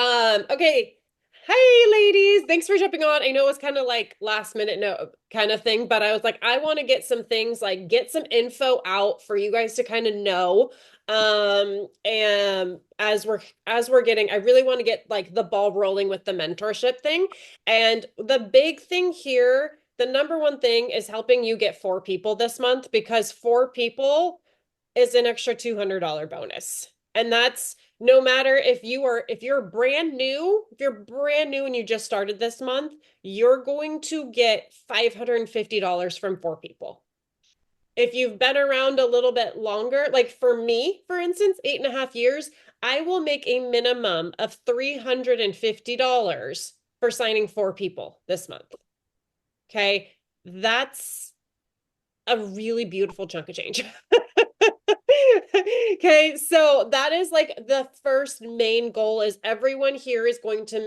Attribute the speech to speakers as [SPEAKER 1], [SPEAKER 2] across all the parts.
[SPEAKER 1] Okay. Hi, ladies. Thanks for jumping on. I know it's kind of like last minute no kind of thing, but I was like, I want to get some things like get some info out for you guys to kind of know. And as we're getting, I really want to get like the ball rolling with the mentorship thing. And the big thing here, the number one thing is helping you get four people this month because four people is an extra $200 bonus. And that's no matter if you're brand new, if you're brand new and you just started this month, you're going to get $550 from four people. If you've been around a little bit longer, like for me, for instance, 8.5 years, I will make a minimum of $350 for signing four people this month. Okay. That's a really beautiful chunk of change. Okay, so that is like the first main goal is everyone here is going to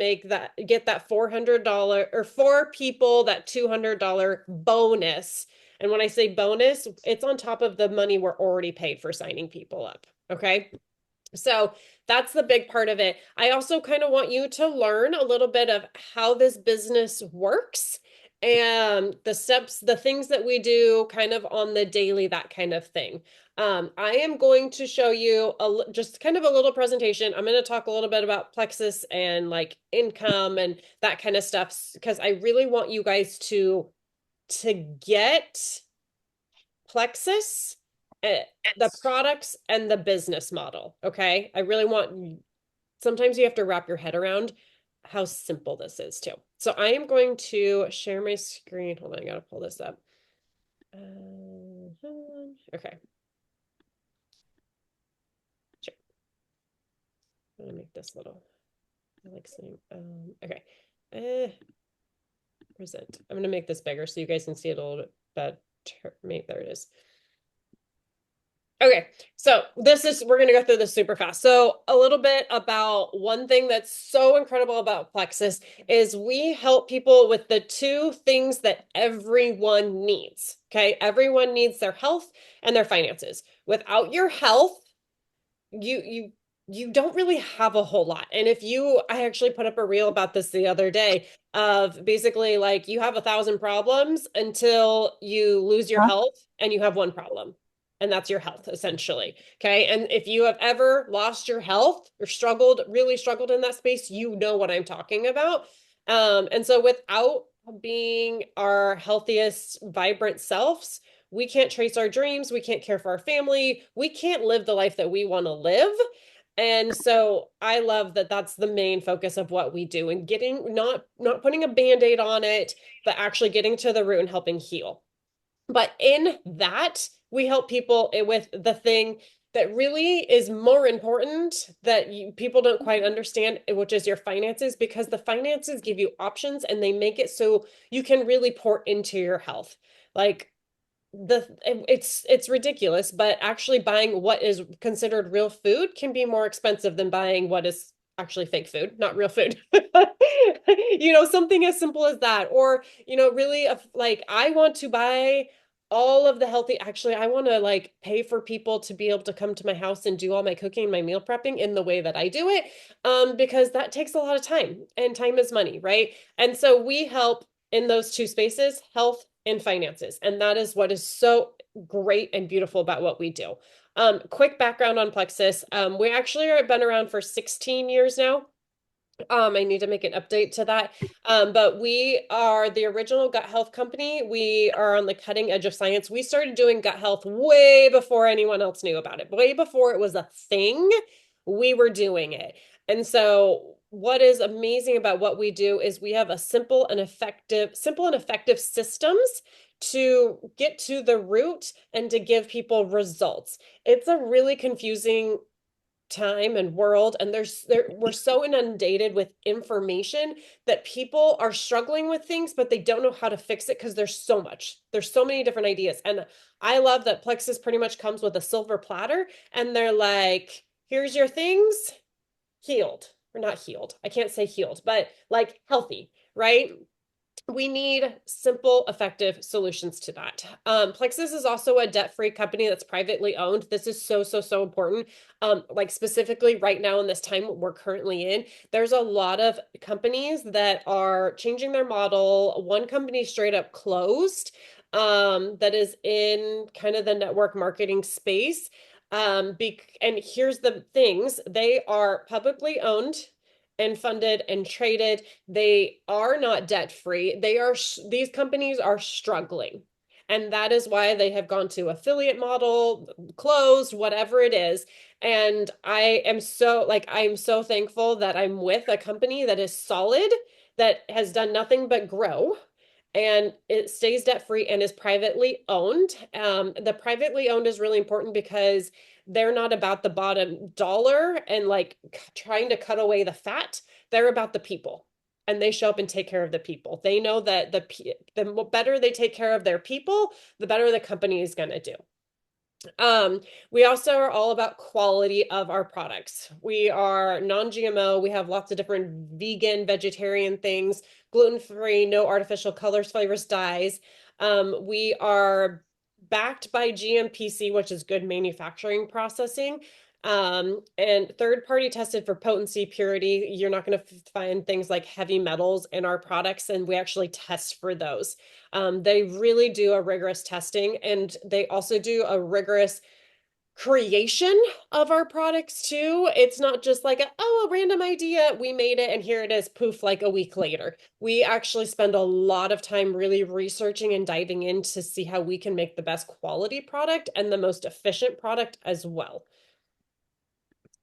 [SPEAKER 1] get that $400 or four people that $200 bonus. And when I say bonus, it's on top of the money we're already paid for signing people up. Okay. So that's the big part of it. I also kind of want you to learn a little bit of how this business works and the steps, the things that we do kind of on the daily, that kind of thing. I am going to show you just kind of a little presentation. I'm going to talk a little bit about Plexus and like income and that kind of stuff because I really want you guys to get Plexus, the products and the business model. Okay. I really want, sometimes you have to wrap your head around how simple this is too. So I am going to share my screen. Hold on, I gotta pull this up. Okay. Sure. I'm gonna make this little, I like saying, okay. Present. I'm gonna make this bigger so you guys can see it a little bit better. There it is. Okay, so we're going to go through this super fast. So, a little bit about one thing that's so incredible about Plexus is we help people with the two things that everyone needs. Okay, everyone needs their health and their finances. Without your health, you don't really have a whole lot. And I actually put up a reel about this the other day of basically like you have 1,000 problems until you lose your health and you have one problem. And that's your health essentially. Okay. And if you have ever lost your health or really struggled in that space, you know what I'm talking about. And so without being our healthiest, vibrant selves, we can't trace our dreams. We can't care for our family. We can't live the life that we want to live. And so I love that that's the main focus of what we do and getting not putting a band-aid on it, but actually getting to the root and helping heal. But in that, we help people with the thing that really is more important that people don't quite understand, which is your finances, because the finances give you options and they make it so you can really pour into your health. Like it's ridiculous, but actually buying what is considered real food can be more expensive than buying what is actually fake food, not real food. Something as simple as that. Or, really like I want to buy all of the healthy, actually, I want to like pay for people to be able to come to my house and do all my cooking, my meal prepping in the way that I do it. Because that takes a lot of time and time is money, right? And so we help in those two spaces, health and finances. And that is what is so great and beautiful about what we do. Quick background on Plexus. We actually have been around for 16 years now. I need to make an update to that. But we are the original gut health company. We are on the cutting edge of science. We started doing gut health way before anyone else knew about it, way before it was a thing. We were doing it. And so what is amazing about what we do is we have a simple and effective systems to get to the root and to give people results. It's a really confusing time and world, and we're so inundated with information that people are struggling with things, but they don't know how to fix it because there's so many different ideas. And I love that Plexus pretty much comes with a silver platter and they're like, here's your things, healed or not healed, I can't say healed, but like healthy, right? we need simple, effective solutions to that. Plexus is also a debt-free company that's privately owned. This is so, so, so important. Like specifically right now in this time we're currently in, there's a lot of companies that are changing their model. One company straight up closed, that is in kind of the network marketing space. And here's the things, they are publicly owned and funded and traded. They are not debt free. These companies are struggling. And that is why they have gone to affiliate model, closed, whatever it is. And I'm so thankful that I'm with a company that is solid, that has done nothing but grow, and it stays debt free and is privately owned. The privately owned is really important because they're not about the bottom dollar and like trying to cut away the fat. They're about the people, and they show up and take care of the people. They know that the better they take care of their people, the better the company is going to do. Um, we also are all about quality of our products. We are non-GMO. We have lots of different vegan, vegetarian things, gluten-free, no artificial colors, flavors, dyes. We are backed by GMPC, which is good manufacturing processing. And third party tested for potency, purity. You're not going to find things like heavy metals in our products, and we actually test for those. They really do a rigorous testing, and they also do a rigorous creation of our products too. It's not just like a random idea, we made it and here it is, poof, like a week later. We actually spend a lot of time really researching and diving in to see how we can make the best quality product and the most efficient product as well.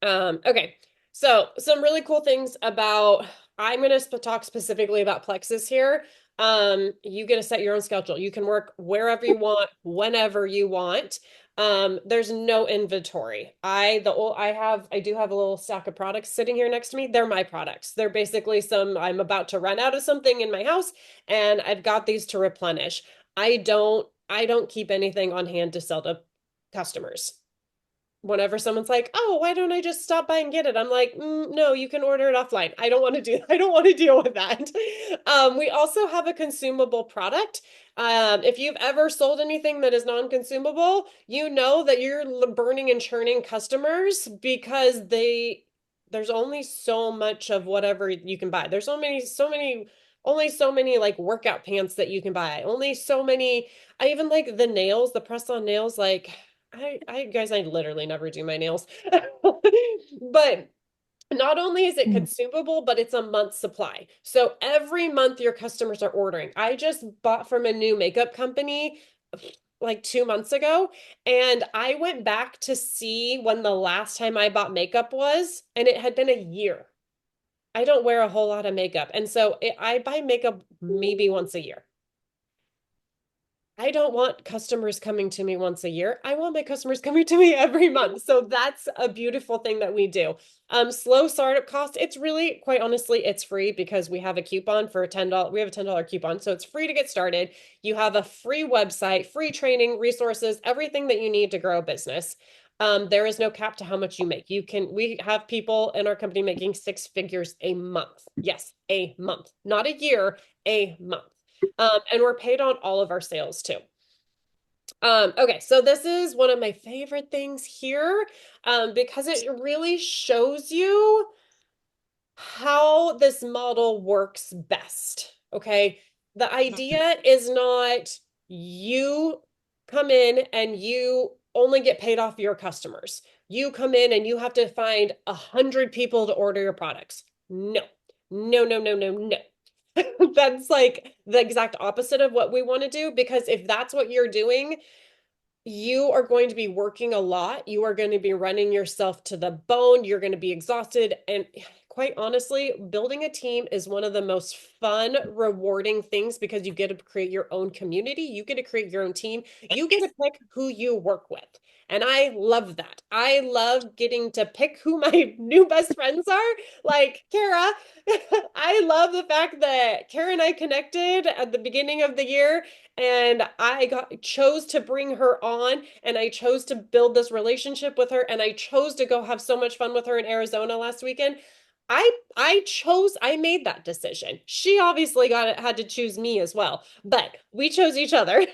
[SPEAKER 1] Okay, so some really cool things about, I'm going to talk specifically about Plexus here. You get to set your own schedule. You can work wherever you want, whenever you want. There's no inventory. I do have a little stack of products sitting here next to me. They're my products. They're basically I'm about to run out of something in my house and I've got these to replenish. I don't keep anything on hand to sell to customers. Whenever someone's like, "Oh, why don't I just stop by and get it?" I'm like, "No, you can order it offline. I don't want to deal with that." We also have a consumable product. If you've ever sold anything that is non-consumable, you know that you're burning and churning customers because there's only so much of whatever you can buy. There's only so many like workout pants that you can buy. Only so many. I even like the nails, the press-on nails, like I literally never do my nails. But not only is it
[SPEAKER 2] Mm.
[SPEAKER 1] consumable, but it's a month's supply. So every month your customers are ordering. I just bought from a new makeup company like 2 months ago, and I went back to see when the last time I bought makeup was, and it had been a year. I don't wear a whole lot of makeup, and so I buy makeup maybe once a year. I don't want customers coming to me once a year. I want my customers coming to me every month. So that's a beautiful thing that we do. Slow startup cost. It's really, quite honestly, it's free because we have a coupon for a $10. We have a $10 coupon. So it's free to get started. You have a free website, free training, resources, everything that you need to grow a business. There is no cap to how much you make. We have people in our company making six figures a month. Yes, a month, not a year, a month. And we're paid on all of our sales too. Okay, so this is one of my favorite things here, because it really shows you how this model works best. Okay, the idea is not you come in and you only get paid off your customers. You come in and you have to find 100 people to order your products. No, no, no, no, no, no. That's like the exact opposite of what we want to do, because if that's what you're doing, you are going to be working a lot. You are going to be running yourself to the bone. You're going to be exhausted. And quite honestly, building a team is one of the most fun, rewarding things because you get to create your own community. You get to create your own team. You get to pick who you work with. And I love that. I love getting to pick who my new best friends are. Like Kara, I love the fact that Kara and I connected at the beginning of the year, and chose to bring her on, and I chose to build this relationship with her, and I chose to go have so much fun with her in Arizona last weekend. I made that decision. She obviously had to choose me as well, but we chose each other.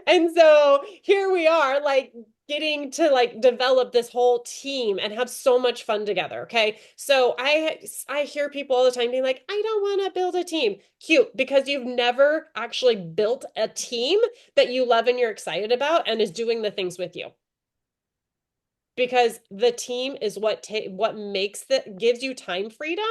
[SPEAKER 1] And so here we are, like getting to like develop this whole team and have so much fun together. Okay. So I hear people all the time being like, I don't want to build a team. Cute, because you've never actually built a team that you love and you're excited about and is doing the things with you, because the team is what makes that gives you time freedom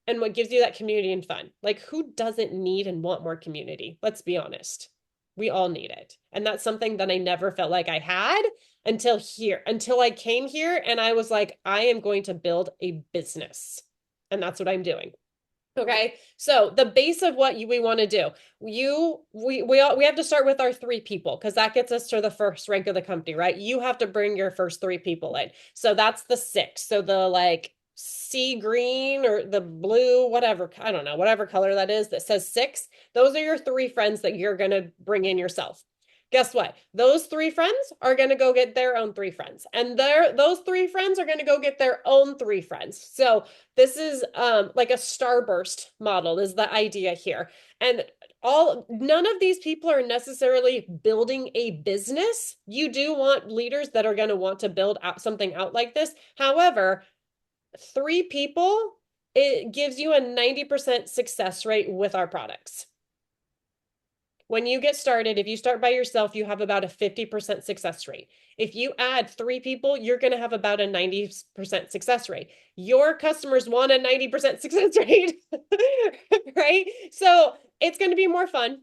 [SPEAKER 1] and what gives you that community and fun. Like, who doesn't need and want more community? Let's be honest. We all need it. And that's something that I never felt like I had until I came here and I was like, I am going to build a business. And that's what I'm doing. Okay, so the base of what we want to do, we have to start with our three people because that gets us to the first rank of the company, right? You have to bring your first three people in. So that's the six. So the like sea green or the blue, whatever, I don't know, whatever color that is that says six, those are your three friends that you're going to bring in yourself. Guess what? Those three friends are going to go get their own three friends, and those three friends are going to go get their own three friends. So this is like a starburst model is the idea here. And none of these people are necessarily building a business. You do want leaders that are going to want to build out something out like this. However, three people, it gives you a 90% success rate with our products. When you get started, if you start by yourself, you have about a 50% success rate. If you add three people, you're going to have about a 90% success rate. Your customers want a 90% success rate, right? So it's going to be more fun.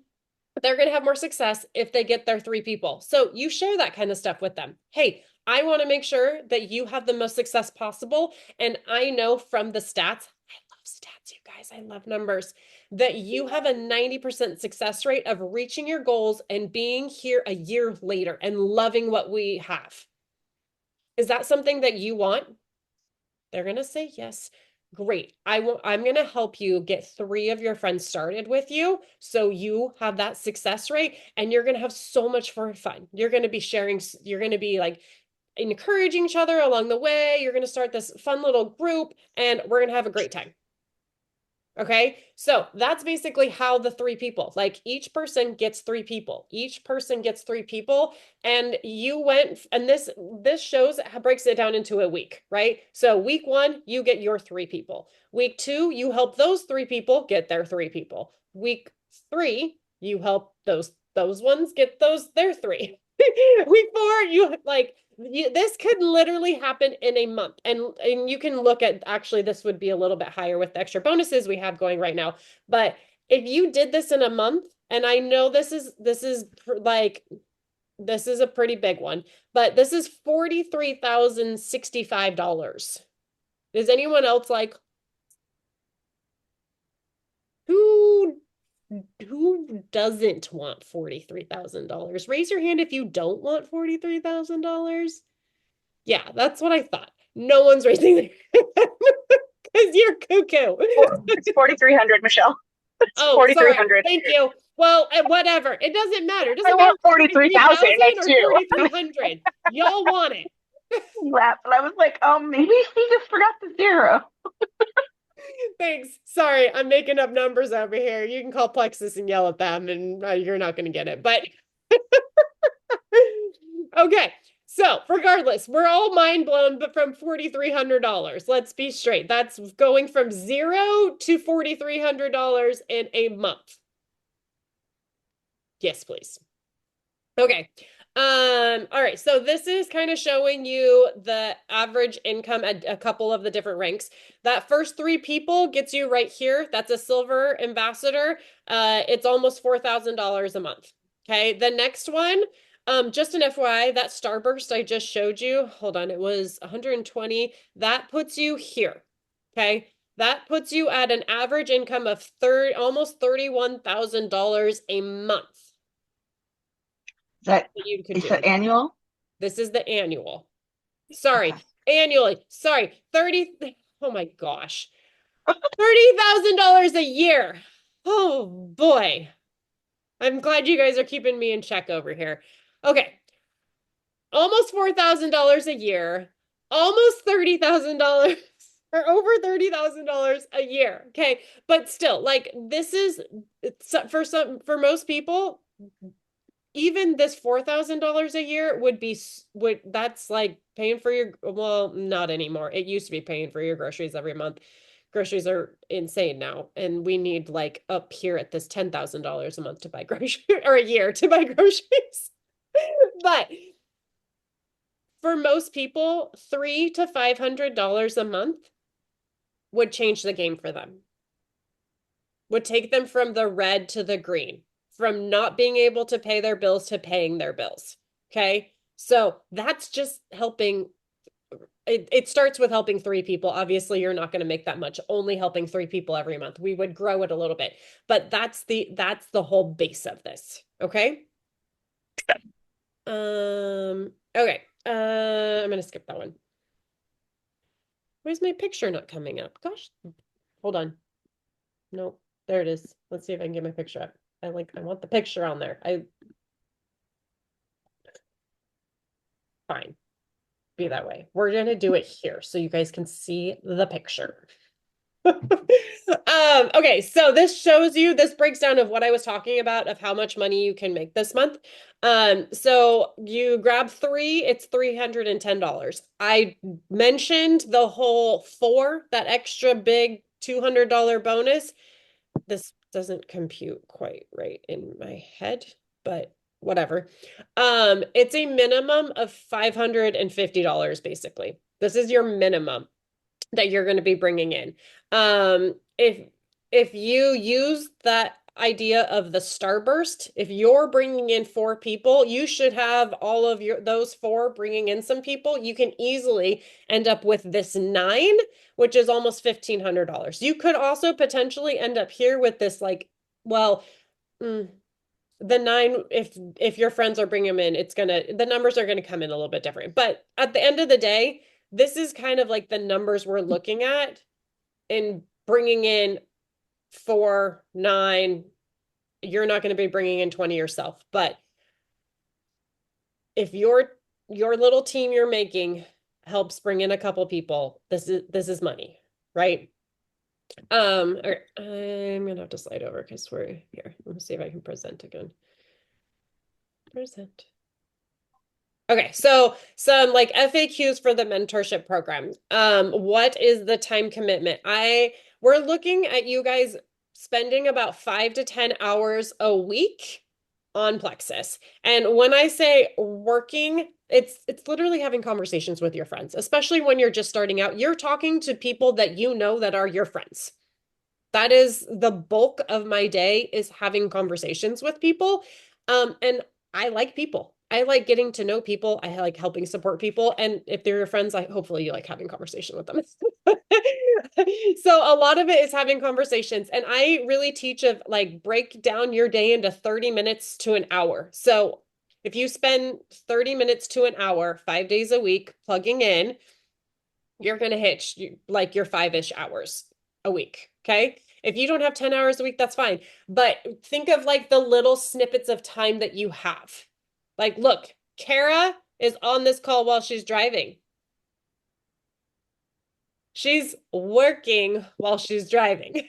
[SPEAKER 1] They're going to have more success if they get their three people. So you share that kind of stuff with them. Hey, I want to make sure that you have the most success possible. And I know from the stats, I love stats, you guys, I love numbers, that you have a 90% success rate of reaching your goals and being here a year later and loving what we have. Is that something that you want? They're going to say yes. Great. I'm going to help you get three of your friends started with you so you have that success rate and you're going to have so much fun. You're going to be sharing, you're going to be like encouraging each other along the way. You're going to start this fun little group and we're going to have a great time. Okay, so that's basically how the three people, like each person gets three people. Each person gets three people, and you went, and this shows breaks it down into a week, right? So week one, you get your three people. Week two, you help those three people get their three people. Week three, you help those ones get their three. Week four, you like this could literally happen in a month. And you can look at, actually, this would be a little bit higher with the extra bonuses we have going right now. But if you did this in a month, and I know this is like, this is a pretty big one, but this is $43,065. Is anyone else like, who doesn't want $43,000? Raise your hand if you don't want $43,000. Yeah, that's what I thought. No one's raising their hand because you're cuckoo.
[SPEAKER 2] It's 4,300, Michelle. It's
[SPEAKER 1] Oh, sorry.
[SPEAKER 2] 4,300.
[SPEAKER 1] Thank you. Well, whatever. It doesn't matter. It
[SPEAKER 2] I
[SPEAKER 1] doesn't matter
[SPEAKER 2] want
[SPEAKER 1] if it's
[SPEAKER 2] 43,000
[SPEAKER 1] 43,000 or
[SPEAKER 2] too.
[SPEAKER 1] 4,300. Y'all want it.
[SPEAKER 2] Laughed, and I was like, maybe he just forgot the zero.
[SPEAKER 1] Thanks. Sorry, I'm making up numbers over here. You can call Plexus and yell at them, and you're not going to get it. But okay. So, regardless, we're all mind blown, but from $4,300. Let's be straight. That's going from zero to $4,300 in a month. Yes, please. Okay. All right. So this is kind of showing you the average income at a couple of the different ranks. That first three people gets you right here. That's a silver ambassador. It's almost $4,000 a month. Okay. The next one, just an FYI, that starburst I just showed you, hold on, it was 120. That puts you here. Okay. That puts you at an average income of almost $31,000 a month. You could
[SPEAKER 2] Is
[SPEAKER 1] do.
[SPEAKER 2] that annual?
[SPEAKER 1] This is the annual. Sorry, okay. Annually. Sorry, 30. Oh my gosh. $30,000 a year. Oh boy. I'm glad you guys are keeping me in check over here. Okay. Almost $4,000 a year. Almost $30,000 or over $30,000 a year. Okay. But still, like this is for most people, even this $4,000 a year would that's like paying for your, well, not anymore. It used to be paying for your groceries every month. Groceries are insane now, and we need like up here at this $10,000 a month to buy groceries or a year to buy groceries. But for most people, $300 to $500 a month would change the game for them, would take them from the red to the green, from not being able to pay their bills to paying their bills. Okay. So that's just helping. It starts with helping three people. Obviously, you're not going to make that much only helping three people every month. We would grow it a little bit, but that's the whole base of this. Okay. Okay. I'm gonna skip that one. Why is my picture not coming up? Gosh, hold on. Nope. There it is. Let's see if I can get my picture up. I want the picture on there. Fine. Be that way. We're gonna do it here so you guys can see the picture. Okay, so this breaks down of what I was talking about of how much money you can make this month. So you grab three, it's $310. I mentioned the whole four, that extra big $200 bonus. This doesn't compute quite right in my head, but whatever. It's a minimum of $550 basically. This is your minimum that you're going to be bringing in. If you use that idea of the starburst, if you're bringing in four people, you should have all of those four bringing in some people. You can easily end up with this nine, which is almost $1,500. You could also potentially end up here with this like, well, the nine, if your friends are bringing them in, the numbers are gonna come in a little bit different. But at the end of the day, this is kind of like the numbers we're looking at in bringing in four, nine. You're not going to be bringing in 20 yourself, but if your little team you're making helps bring in a couple people, this is money, right? I'm gonna have to slide over because we're here. Let me see if I can present again. Present. Okay, so some like FAQs for the mentorship program. What is the time commitment? We're looking at you guys spending about 5 to 10 hours a week on Plexus. And when I say working, it's literally having conversations with your friends, especially when you're just starting out. You're talking to people that you know that are your friends. That is the bulk of my day is having conversations with people. And I like people. I like getting to know people. I like helping support people. And if they're your friends, hopefully you like having conversation with them. So a lot of it is having conversations. And I really teach of like break down your day into 30 minutes to an hour. So if you spend 30 minutes to an hour, 5 days a week plugging in, you're going to hit like your 5-ish hours a week. Okay. If you don't have 10 hours a week, that's fine. But think of like the little snippets of time that you have. Like, look, Kara is on this call while she's driving. She's working while she's driving.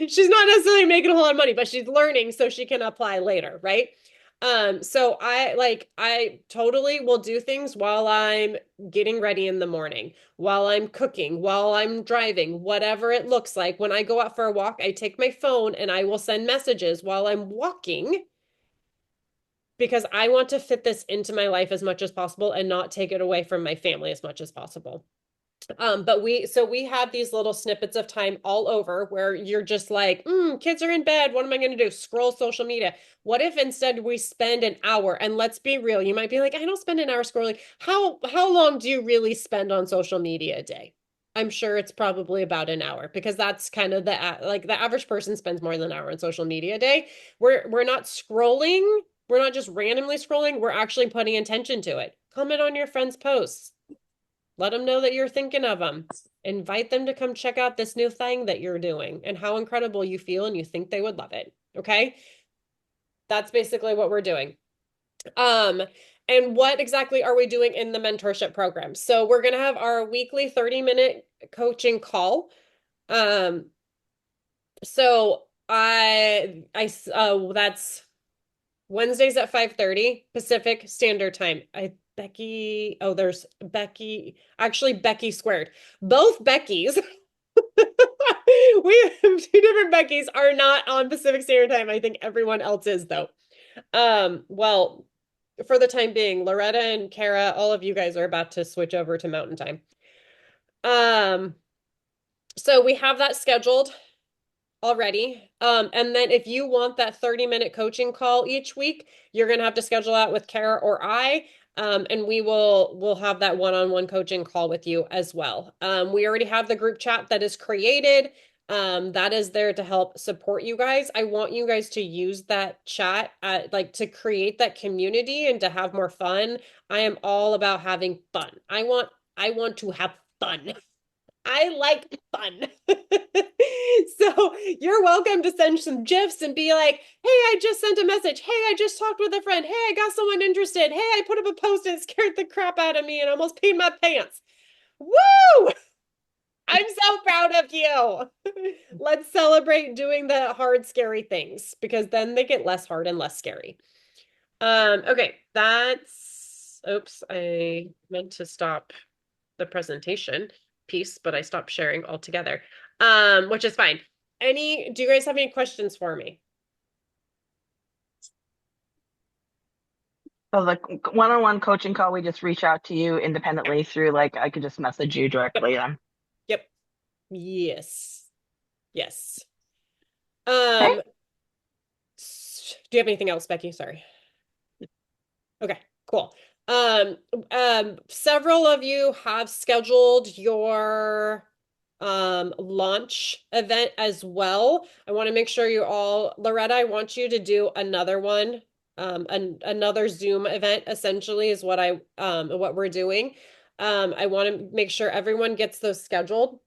[SPEAKER 1] She's not necessarily making a whole lot of money, but she's learning so she can apply later, right? So I totally will do things while I'm getting ready in the morning, while I'm cooking, while I'm driving, whatever it looks like. When I go out for a walk, I take my phone and I will send messages while I'm walking because I want to fit this into my life as much as possible and not take it away from my family as much as possible. But we have these little snippets of time all over where you're just like, kids are in bed. What am I going to do? Scroll social media. What if instead we spend an hour? And let's be real, you might be like, I don't spend an hour scrolling. How long do you really spend on social media a day? I'm sure it's probably about an hour because that's kind of the average person spends more than an hour on social media a day. We're not scrolling. We're not just randomly scrolling. We're actually putting attention to it. Comment on your friends' posts. Let them know that you're thinking of them. Invite them to come check out this new thing that you're doing and how incredible you feel and you think they would love it. Okay. That's basically what we're doing. Um, And what exactly are we doing in the mentorship program? So we're going to have our weekly 30-minute coaching call. Um, so that's Wednesdays at 5:30 Pacific Standard Time. There's Becky, actually Becky squared. Both Beckys, we have two different Beckys are not on Pacific Standard Time. I think everyone else is though. Well, for the time being, Loretta and Kara, all of you guys are about to switch over to Mountain Time. Um, so we have that scheduled already. And then if you want that 30-minute coaching call each week, you're gonna have to schedule that with Kara or I. And we'll have that one-on-one coaching call with you as well. We already have the group chat that is created. That is there to help support you guys. I want you guys to use that chat like to create that community and to have more fun. I am all about having fun. I want to have fun. I like fun. So you're welcome to send some GIFs and be like, hey, I just sent a message. Hey, I just talked with a friend. Hey, I got someone interested. Hey, I put up a post and it scared the crap out of me and almost peed my pants. Woo! I'm so proud of you. Let's celebrate doing the hard, scary things because then they get less hard and less scary. Okay, oops, I meant to stop the presentation piece, but I stopped sharing altogether. Which is fine. Do you guys have any questions for me?
[SPEAKER 2] So the one-on-one coaching call, we just reach out to you independently through like I could just message you
[SPEAKER 1] Yep.
[SPEAKER 2] directly then.
[SPEAKER 1] Yep. Yes. Yes.
[SPEAKER 2] Okay.
[SPEAKER 1] Do you have anything else, Becky? Sorry. Okay, cool. Um, Several of you have scheduled your launch event as well. I want to make sure you all, Loretta, I want you to do another one. Another Zoom event essentially is what we're doing. I want to make sure everyone gets those scheduled.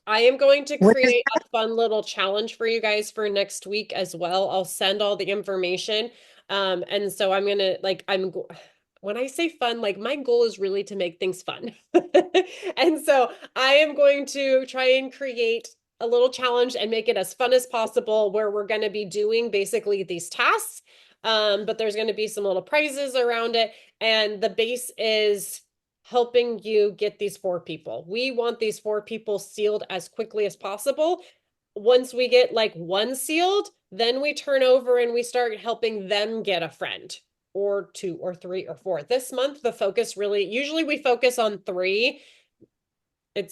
[SPEAKER 1] I am going to
[SPEAKER 3] What is
[SPEAKER 1] create a fun little challenge for you guys for next week as well. I'll send all the information. And so I'm gonna like when I say fun, like my goal is really to make things fun. And so I am going to try and create a little challenge and make it as fun as possible where we're going to be doing basically these tasks. But there's going to be some little prizes around it. And the base is helping you get these four people. We want these four people sealed as quickly as possible. Once we get like one sealed, then we turn over and we start helping them get a friend or two or three or four. This month, the focus really, usually we focus on three.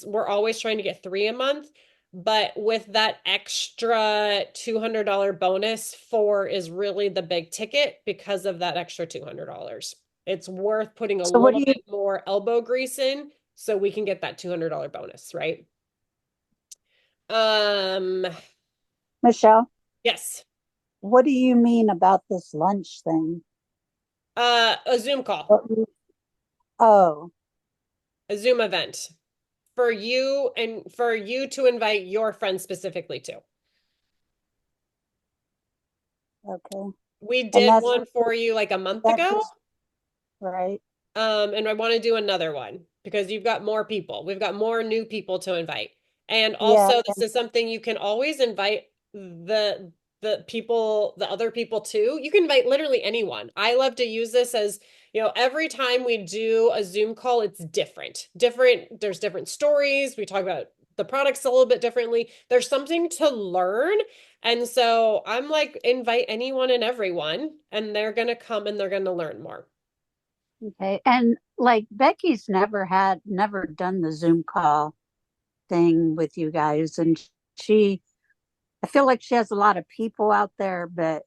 [SPEAKER 1] We're always trying to get three a month. But with that extra $200 bonus, four is really the big ticket because of that extra $200. It's worth putting a
[SPEAKER 3] so what
[SPEAKER 1] little
[SPEAKER 3] do you
[SPEAKER 1] bit more elbow grease in so we can get that $200 bonus, right? Um,
[SPEAKER 3] Michelle,
[SPEAKER 1] yes.
[SPEAKER 3] what do you mean about this lunch thing?
[SPEAKER 1] A Zoom call,
[SPEAKER 3] What you- Oh,
[SPEAKER 1] a Zoom event for you and for you to invite your friends specifically to.
[SPEAKER 3] okay.
[SPEAKER 1] We
[SPEAKER 3] And
[SPEAKER 1] did one for you like a month
[SPEAKER 3] that's
[SPEAKER 1] ago.
[SPEAKER 3] just right.
[SPEAKER 1] And I want to do another one because you've got more people. We've got more new people to invite. And
[SPEAKER 3] Yeah,
[SPEAKER 1] also, this is something you can always invite the other people too. You can invite literally anyone. I love to use this as, every time we do a Zoom call, it's different. There's different stories. We talk about the products a little bit differently. There's something to learn. And so I'm like, invite anyone and everyone, and they're gonna come and they're gonna learn more.
[SPEAKER 3] okay. And like Becky's never done the Zoom call thing with you guys. And she, I feel like she has a lot of people out there, but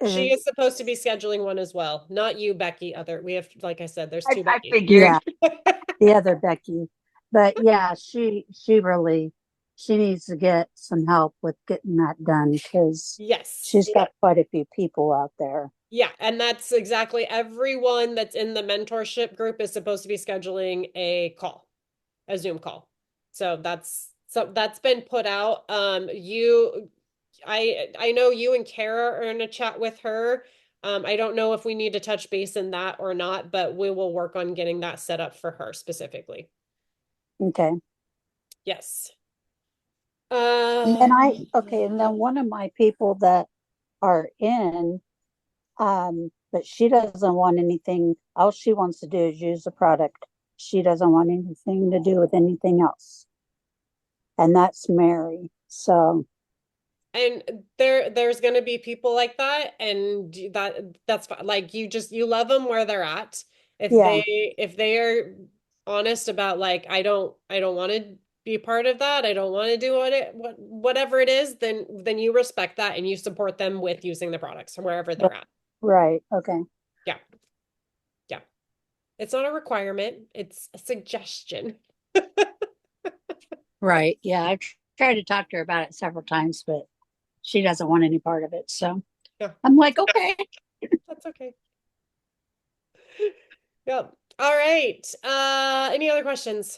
[SPEAKER 3] uh,
[SPEAKER 1] She is supposed to be scheduling one as well. Not you, Becky. We have, like I said, there's two
[SPEAKER 2] I
[SPEAKER 1] Beckys.
[SPEAKER 2] figured.
[SPEAKER 3] yeah, the other Becky. But yeah, she needs to get some help with getting that done because
[SPEAKER 1] Yes.
[SPEAKER 3] she's got quite a few people out there.
[SPEAKER 1] Yeah. And that's exactly everyone that's in the mentorship group is supposed to be scheduling a Zoom call. So that's been put out. I know you and Kara are in a chat with her. I don't know if we need to touch base in that or not, but we will work on getting that set up for her specifically.
[SPEAKER 3] Okay.
[SPEAKER 1] Yes.
[SPEAKER 3] And then okay, and then one of my people that are in, but she doesn't want anything. All she wants to do is use the product. She doesn't want anything to do with anything else. And that's Mary. So
[SPEAKER 1] and there's going to be people like that, and that's fine. Like you love them where they're at.
[SPEAKER 3] yeah,
[SPEAKER 1] If they are honest about like I don't want to be part of that. I don't want to do whatever it is, then you respect that and you support them with using the products wherever they're at.
[SPEAKER 3] right. Okay.
[SPEAKER 1] Yeah. Yeah. It's not a requirement, it's a suggestion.
[SPEAKER 3] Right. Yeah. I've tried to talk to her about it several times, but she doesn't want any part of it. So
[SPEAKER 1] Yeah,
[SPEAKER 3] I'm like, okay.
[SPEAKER 1] that's okay. Yep. All right. Any other questions?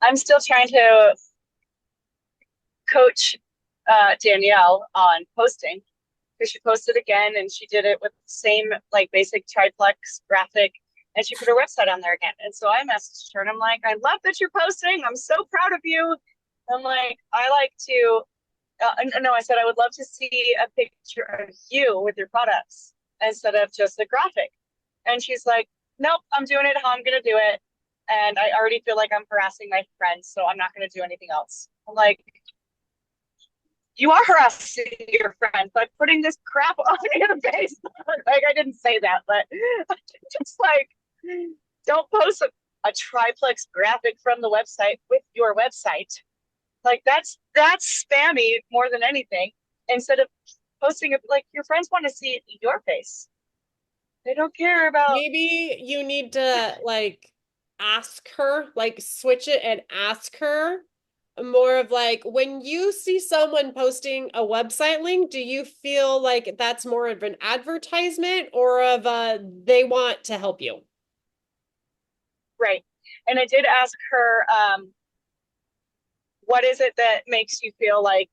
[SPEAKER 2] I'm still trying to coach Danielle on posting because she posted again and she did it with the same like basic triplex graphic and she put her website on there again. And so I messaged her and I'm like, I love that you're posting. I'm so proud of you. I'm like, I like to, no, I said I would love to see a picture of you with your products instead of just a graphic. And she's like, nope, I'm doing it how I'm going to do it. And I already feel like I'm harassing my friends, so I'm not going to do anything else. I'm like, you are harassing your friends by putting this crap on your face. Like, I didn't say that, but just like, don't post a triplex graphic from the website with your website. Like, that's spammy more than anything. Instead of posting it, like, your friends want to see your face. They don't care about.
[SPEAKER 1] Maybe you need to like ask her, like switch it and ask her more of like when you see someone posting a website link, do you feel like that's more of an advertisement or of they want to help you?
[SPEAKER 2] Right. And I did ask her, what is it that makes you feel like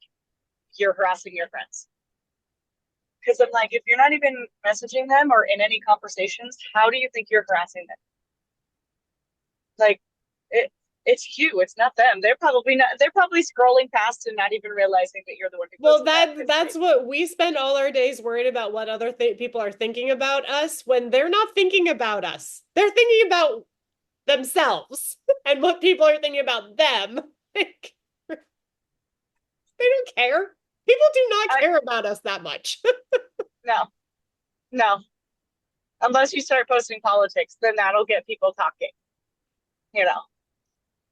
[SPEAKER 2] you're harassing your friends? Because I'm like, if you're not even messaging them or in any conversations, how do you think you're harassing them? Like, it, it's you, it's not them. They're probably not. They're probably scrolling past and not even realizing that you're the one who
[SPEAKER 1] Well,
[SPEAKER 2] posted that.
[SPEAKER 1] that's what we spend all our days worried about what other people are thinking about us when they're not thinking about us. They're thinking about themselves and what people are thinking about them. Like, they don't care. People do not
[SPEAKER 2] I
[SPEAKER 1] care about us that much.
[SPEAKER 2] no, no. Unless you start posting politics, then that'll get people talking. You know,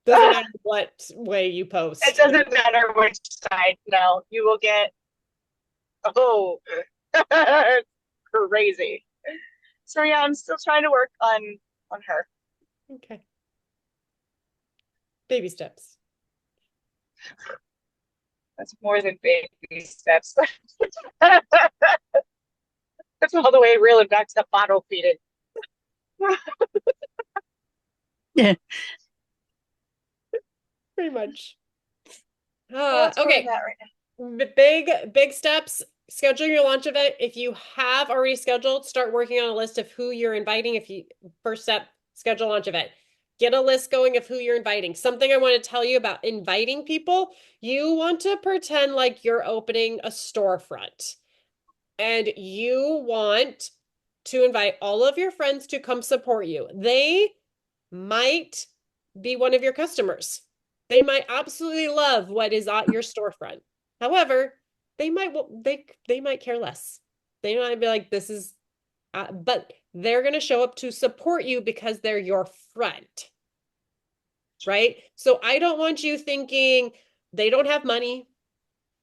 [SPEAKER 1] Doesn't matter what way you
[SPEAKER 2] it
[SPEAKER 1] post.
[SPEAKER 2] doesn't matter which side. No, you will get oh crazy. So yeah, I'm still trying to work on her.
[SPEAKER 1] Okay. Baby steps.
[SPEAKER 2] That's more than baby steps. That's all the way reeling back to bottle feeding.
[SPEAKER 3] Yeah.
[SPEAKER 1] Pretty much.
[SPEAKER 2] So that's where I'm
[SPEAKER 1] Okay.
[SPEAKER 2] at right now.
[SPEAKER 1] Big steps. Schedule your launch event. If you have already scheduled, start working on a list of who you're inviting. If you first step, schedule launch event. Get a list going of who you're inviting. Something I want to tell you about inviting people. You want to pretend like you're opening a storefront and you want to invite all of your friends to come support you. They might be one of your customers. They might absolutely love what is at your storefront. However, they might care less. They might be like, this is, but they're going to show up to support you because they're your friend, right? So I don't want you thinking they don't have money.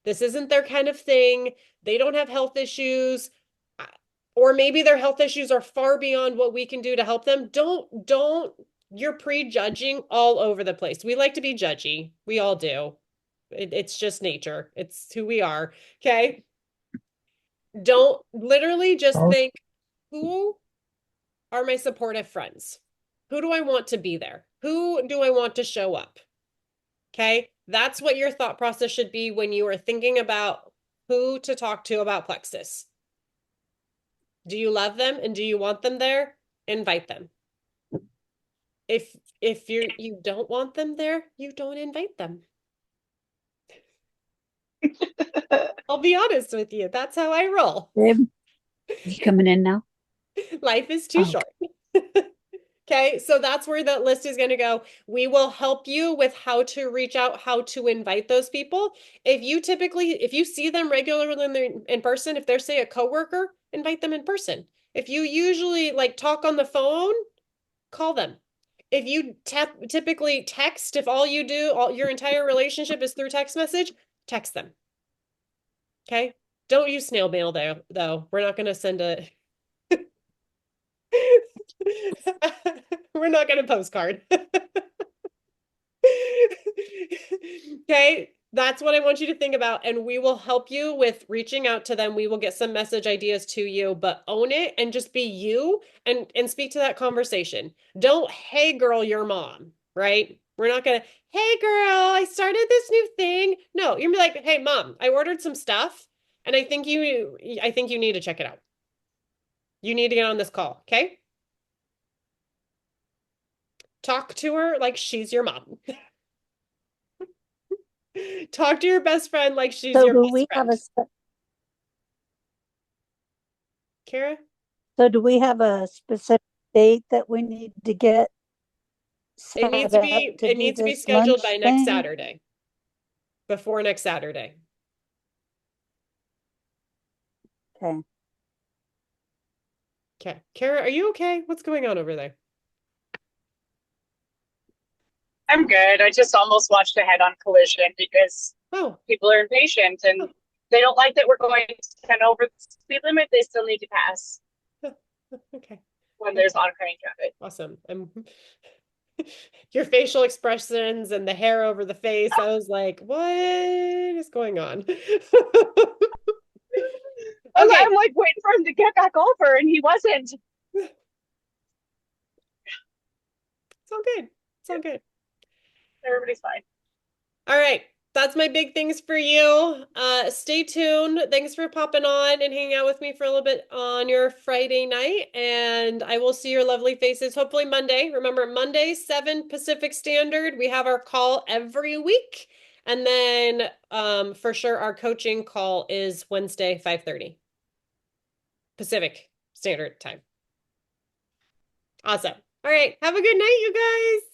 [SPEAKER 1] This isn't their kind of thing. They don't have health issues. Or maybe their health issues are far beyond what we can do to help them. Don't, you're prejudging all over the place. We like to be judgy. We all do. It's just nature. It's who we are. Okay. Don't literally just think, who are my supportive friends? Who do I want to be there? Who do I want to show up? Okay. That's what your thought process should be when you are thinking about who to talk to about Plexus. Do you love them and do you want them there? Invite them. If you don't want them there, you don't invite them. I'll be honest with you. That's how I roll.
[SPEAKER 3] Babe, you coming in now?
[SPEAKER 1] Life is too
[SPEAKER 3] Oh,
[SPEAKER 1] short. Okay, so that's where that list is going to go. We will help you with how to reach out, how to invite those people. If you see them regularly in person, if they're, say, a coworker, invite them in person. If you usually like talk on the phone, call them. If you typically text, if all you do, all your entire relationship is through text message, text them. Okay? Don't use snail mail there, though. We're not going to send a we're not going to postcard. Okay, that's what I want you to think about, and we will help you with reaching out to them. We will get some message ideas to you, but own it and just be you and speak to that conversation. Don't, hey girl, your mom, right? We're not gonna, hey girl, I started this new thing. No, you're gonna be like, hey mom, I ordered some stuff, and I think you need to check it out. You need to get on this call, okay? Talk to her like she's your mom. Talk to your best friend like she's
[SPEAKER 3] so
[SPEAKER 1] your
[SPEAKER 3] do
[SPEAKER 1] best
[SPEAKER 3] we have
[SPEAKER 1] friend.
[SPEAKER 3] a
[SPEAKER 1] Kara,
[SPEAKER 3] so do we have a specific date that we need to get set up to
[SPEAKER 1] it
[SPEAKER 3] do
[SPEAKER 1] needs to be
[SPEAKER 3] this
[SPEAKER 1] scheduled by
[SPEAKER 3] lunch
[SPEAKER 1] next
[SPEAKER 3] thing?
[SPEAKER 1] Saturday, before next Saturday.
[SPEAKER 3] Okay.
[SPEAKER 1] Okay. Kara, are you okay? What's going on over there?
[SPEAKER 2] I'm good. I just almost watched a head-on collision because
[SPEAKER 1] Oh,
[SPEAKER 2] people are impatient and
[SPEAKER 1] oh,
[SPEAKER 2] they don't like that we're going 10 over the speed limit. They still need to pass
[SPEAKER 1] oh, okay.
[SPEAKER 2] when
[SPEAKER 1] Okay.
[SPEAKER 2] there's oncoming traffic.
[SPEAKER 1] Awesome. I'm your facial expressions and the hair over the face. I was like, what is going on? Okay.
[SPEAKER 2] I'm like waiting for him to get back over, and he wasn't.
[SPEAKER 1] It's all good. It's all good.
[SPEAKER 2] Everybody's fine.
[SPEAKER 1] All right. That's my big things for you. Stay tuned. Thanks for popping on and hanging out with me for a little bit on your Friday night. And I will see your lovely faces hopefully Monday. Remember, Monday, 7 Pacific Standard. We have our call every week. And then for sure our coaching call is Wednesday, 5:30 Pacific Standard Time. Awesome. All right. Have a good night, you guys.